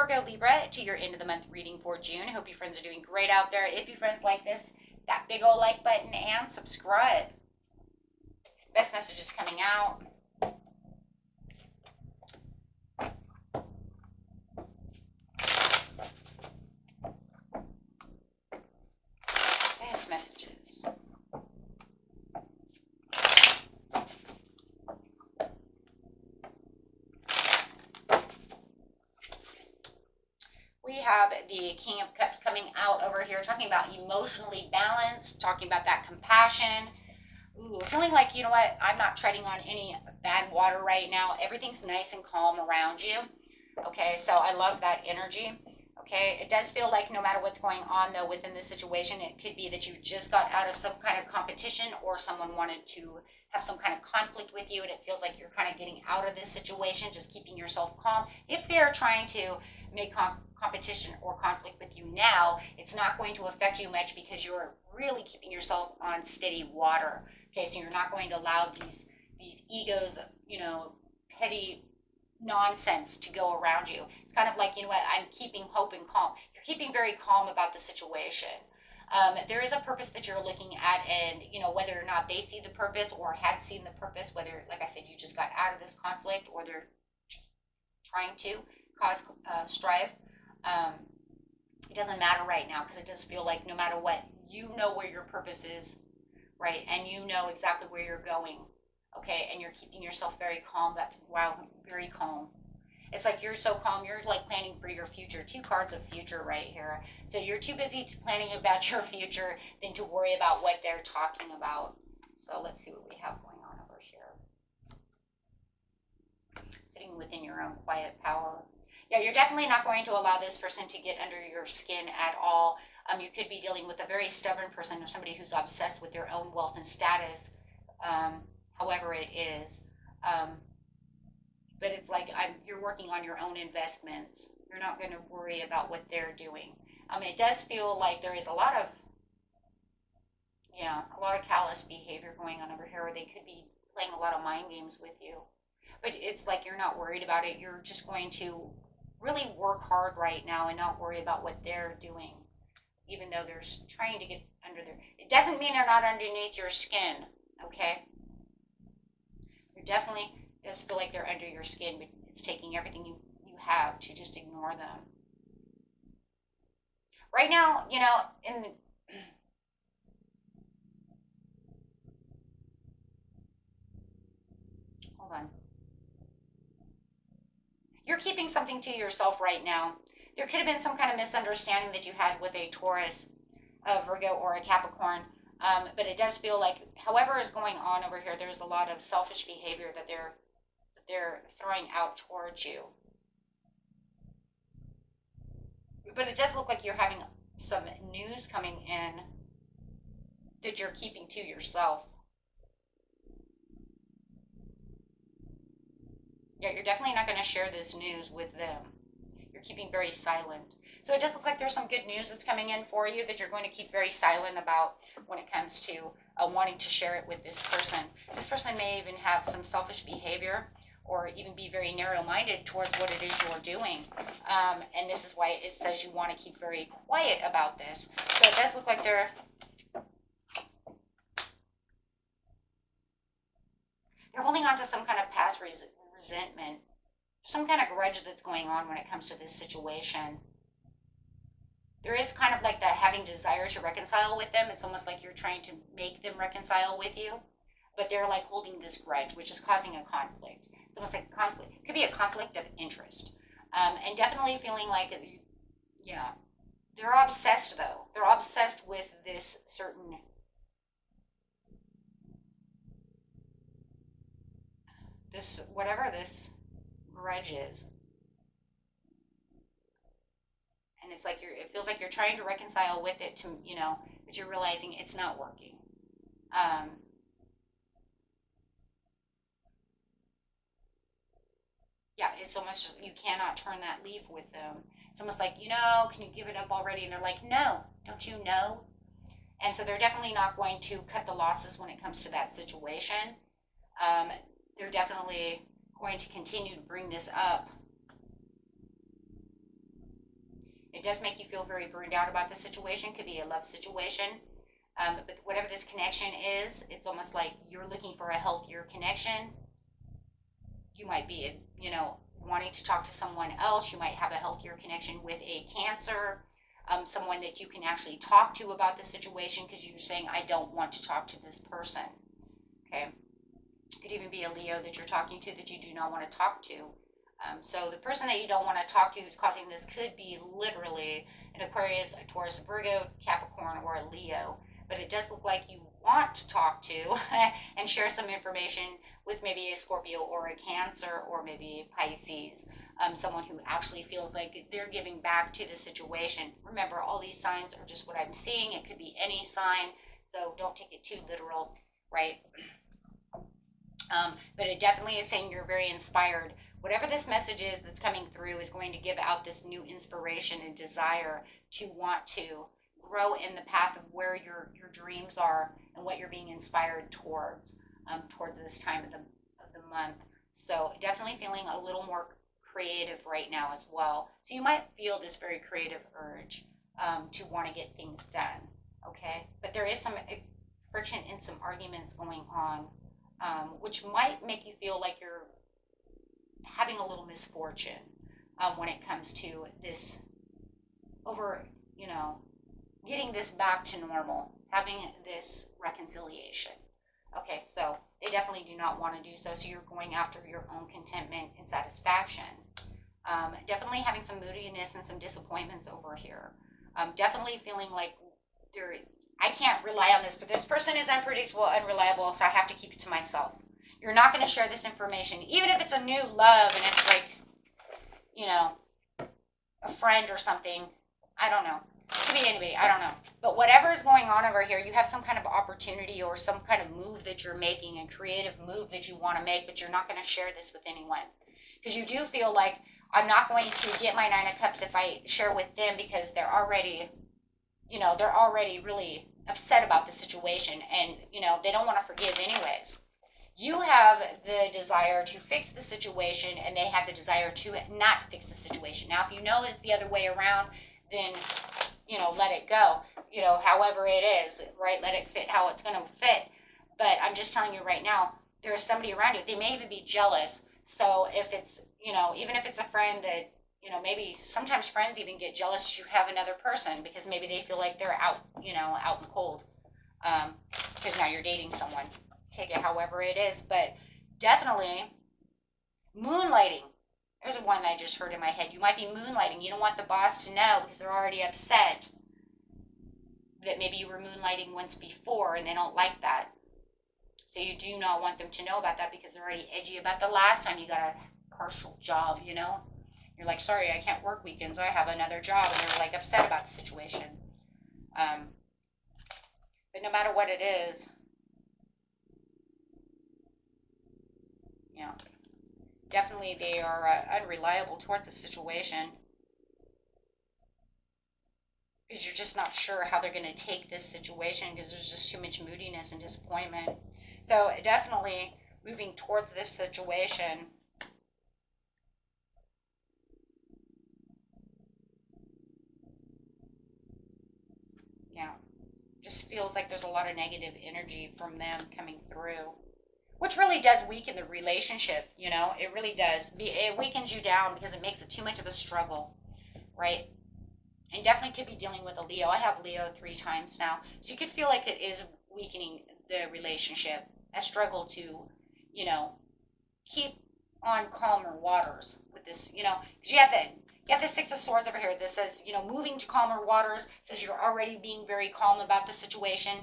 Virgo, Libra, to your end of the month reading for June. Hope you friends are doing great out there. If you friends like this, that big old like button and subscribe. Best messages coming out. Best messages. We have the King of Cups coming out over here, talking about emotionally balanced, talking about that compassion. Ooh, feeling like, you know what, I'm not treading on any bad water right now. Everything's nice and calm around you. Okay, so I love that energy. Okay, it does feel like no matter what's going on, though, within this situation, it could be that you just got out of some kind of competition or someone wanted to have some kind of conflict with you, and it feels like you're kind of getting out of this situation, just keeping yourself calm. If they're trying to make competition or conflict with you now, it's not going to affect you much because you're really keeping yourself on steady water. Okay, so you're not going to allow these egos, you know, petty nonsense to go around you. It's kind of like, you know what, I'm keeping hope and calm. You're keeping very calm about the situation. There is a purpose that you're looking at, and you know whether or not they see the purpose or had seen the purpose, whether, like I said, you just got out of this conflict or they're trying to cause strife. It doesn't matter right now because it does feel like no matter what, you know where your purpose is, right? And you know exactly where you're going, okay? And you're keeping yourself very calm. That's, wow, very calm. It's like you're so calm, you're like planning for your future. Two cards of future right here. So you're too busy planning about your future than to worry about what they're talking about. So let's see what we have going on over here. Sitting within your own quiet power. Yeah, you're definitely not going to allow this person to get under your skin at all. You could be dealing with a very stubborn person or somebody who's obsessed with their own wealth and status, however it is. But it's like you're working on your own investments. You're not going to worry about what they're doing. It does feel like there is a lot of callous behavior going on over here, or they could be playing a lot of mind games with you. But it's like you're not worried about it. You're just going to really work hard right now and not worry about what they're doing, even though they're trying to get under there. It doesn't mean they're not underneath your skin, okay? You're definitely, it does feel like they're under your skin, but it's taking everything you have to just ignore them. Right now, you know, hold on. You're keeping something to yourself right now. There could have been some kind of misunderstanding that you had with a Taurus, a Virgo, or a Capricorn. But it does feel like, however is going on over here, there's a lot of selfish behavior that they're throwing out towards you. But it does look like you're having some news coming in that you're keeping to yourself. Yeah, you're definitely not going to share this news with them. You're keeping very silent. So it does look like there's some good news that's coming in for you that you're going to keep very silent about when it comes to wanting to share it with this person. This person may even have some selfish behavior or even be very narrow-minded towards what it is you're doing. And this is why it says you want to keep very quiet about this. So it does look like they're holding on to some kind of past resentment, some kind of grudge that's going on when it comes to this situation. There is kind of like that having desire to reconcile with them. It's almost like you're trying to make them reconcile with you, but they're like holding this grudge, which is causing a conflict. It's almost like a conflict. It could be a conflict of interest. And definitely feeling like, yeah, they're obsessed though. They're obsessed with this certain, whatever this grudge is. And it's like it feels like you're trying to reconcile with it to, you know, but you're realizing it's not working. Yeah, it's almost just, you cannot turn that leaf with them. It's almost like, you know, can you give it up already? And they're like, no, don't you know? And so they're definitely not going to cut the losses when it comes to that situation. They're definitely going to continue to bring this up. It does make you feel very burned out about the situation. Could be a love situation. But whatever this connection is, it's almost like you're looking for a healthier connection. You might be, wanting to talk to someone else. You might have a healthier connection with a Cancer, someone that you can actually talk to about the situation because you're saying, I don't want to talk to this person. Okay. It could even be a Leo that you're talking to that you do not want to talk to. So the person that you don't want to talk to who's causing this could be literally an Aquarius, a Taurus, a Virgo, Capricorn, or a Leo. But it does look like you want to talk to and share some information with maybe a Scorpio or a Cancer or maybe a Pisces, someone who actually feels like they're giving back to the situation. Remember, all these signs are just what I'm seeing. It could be any sign, so don't take it too literal, right? But it definitely is saying you're very inspired. Whatever this message is that's coming through is going to give out this new inspiration and desire to want to grow in the path of where your dreams are and what you're being inspired towards this time of the month. So definitely feeling a little more creative right now as well. So you might feel this very creative urge to want to get things done. Okay, but there is some friction and some arguments going on, which might make you feel like you're having a little misfortune when it comes to this getting this back to normal, having this reconciliation. Okay, so they definitely do not want to do so. So you're going after your own contentment and satisfaction. Definitely having some moodiness and some disappointments over here. Definitely feeling like I can't rely on this, but this person is unpredictable, unreliable, so I have to keep it to myself. You're not going to share this information, even if it's a new love and it's like, a friend or something. I don't know. It could be anybody. I don't know. But whatever is going on over here, you have some kind of opportunity or some kind of move that you're making, a creative move that you want to make, but you're not going to share this with anyone. Because you do feel like, I'm not going to get my Nine of Cups if I share with them because they're already really upset about the situation and, they don't want to forgive anyways. You have the desire to fix the situation and they have the desire to not fix the situation. Now, if you know it's the other way around, then, let it go, however it is, right? Let it fit how it's going to fit. But I'm just telling you right now, there is somebody around you. They may even be jealous. So if it's, even if it's a friend that, maybe sometimes friends even get jealous if you have another person because maybe they feel like they're out in the cold. Because now you're dating someone. Take it however it is. But definitely moonlighting. There's one that I just heard in my head. You might be moonlighting. You don't want the boss to know because they're already upset that maybe you were moonlighting once before and they don't like that. So you do not want them to know about that because they're already edgy about the last time you got a partial job, You're like, sorry, I can't work weekends. I have another job. And they're like upset about the situation. But no matter what it is, definitely they are unreliable towards the situation because you're just not sure how they're going to take this situation because there's just too much moodiness and disappointment. So definitely moving towards this situation. Just feels like there's a lot of negative energy from them coming through, which really does weaken the relationship. It really does. It weakens you down because it makes it too much of a struggle, right? And definitely could be dealing with a Leo. I have Leo 3 times now, so you could feel like it is weakening the relationship. A struggle to, keep on calmer waters with this, because you have the Six of Swords over here that says, moving to calmer waters, says you're already being very calm about the situation.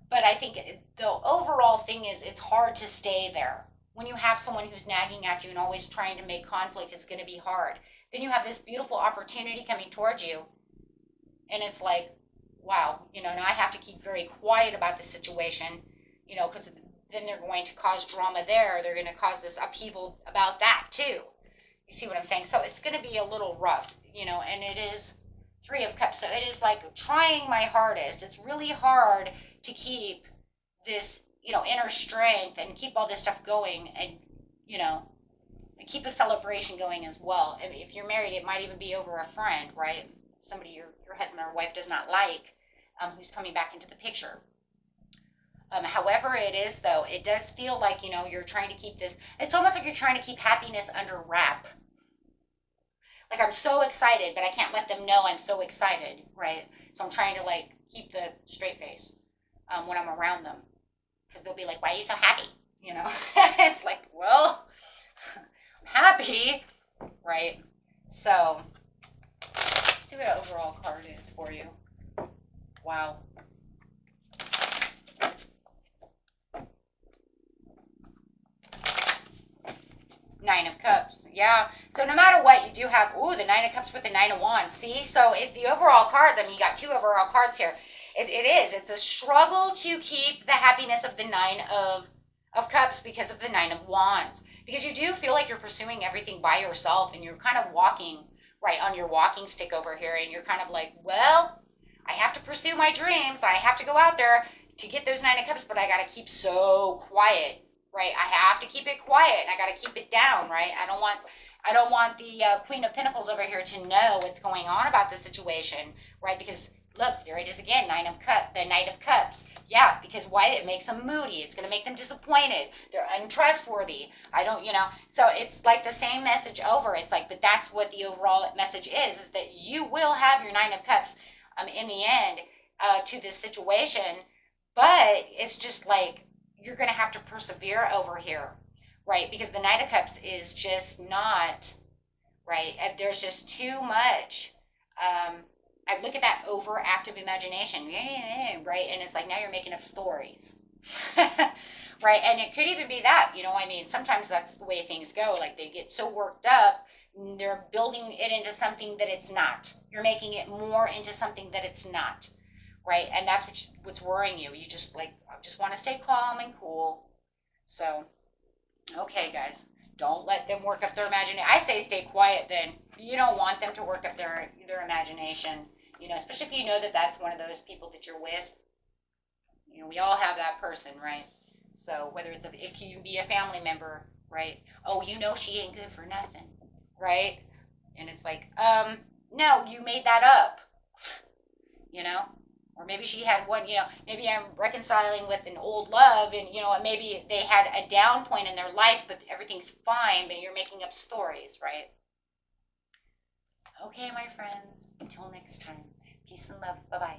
But I think the overall thing is it's hard to stay there. When you have someone who's nagging at you and always trying to make conflict, it's going to be hard. Then you have this beautiful opportunity coming towards you. And it's like, wow, now I have to keep very quiet about the situation, because then they're going to cause drama there. They're going to cause this upheaval about that too. You see what I'm saying? So it's going to be a little rough, and it is 3 of Cups. So it is like trying my hardest. It's really hard to keep this, inner strength and keep all this stuff going and, keep a celebration going as well. I mean, if you're married, it might even be over a friend, right? somebody your husband or wife does not like, who's coming back into the picture. However it is, though, it does feel like, you know, you're trying to keep this, it's almost like you're trying to keep happiness under wrap. Like, I'm so excited, but I can't let them know I'm so excited, right? So I'm trying to, like, keep the straight face when I'm around them. Because they'll be like, why are you so happy? You know? It's like, well, I'm happy, right? So, let's see what an overall card is for you. Wow. Nine of Cups. Yeah. So no matter what, you do have, ooh, the Nine of Cups with the Nine of Wands. See? So if the overall cards, I mean, you got two overall cards here. It is. It's a struggle to keep the happiness of the Nine of Cups because of the Nine of Wands. Because you do feel like you're pursuing everything by yourself and you're kind of walking, right, on your walking stick over here. And you're kind of like, well, I have to pursue my dreams. I have to go out there to get those Nine of Cups, but I got to keep so quiet. Right, I have to keep it quiet. I got to keep it down. Right, I don't want the Queen of Pentacles over here to know what's going on about the situation. Right, because look, there it is again, the Knight of Cups. Yeah, because why? It makes them moody. It's going to make them disappointed. They're untrustworthy. I don't, you know. So it's like the same message over. It's like, but that's what the overall message is that you will have your Nine of Cups in the end to this situation. But it's just like, you're going to have to persevere over here, right? Because the Knight of Cups is just not, right? There's just too much. I look at that overactive imagination, right? And it's like, now you're making up stories, right? And it could even be that, you know, I mean, sometimes that's the way things go. Like, they get so worked up, they're building it into something that it's not. You're making it more into something that it's not. Right, and that's what's worrying you. You just like, I just want to stay calm and cool. So, okay, guys, don't let them work up their imagination. I say stay quiet. Then you don't want them to work up their imagination. You know, especially if you know that that's one of those people that you're with. You know, we all have that person, right? So whether it can be a family member, right? Oh, you know she ain't good for nothing, right? And it's like, no, you made that up. You know. Or maybe she had one, you know, maybe I'm reconciling with an old love and, you know, maybe they had a down point in their life, but everything's fine, but you're making up stories, right? Okay, my friends, until next time, peace and love. Bye-bye.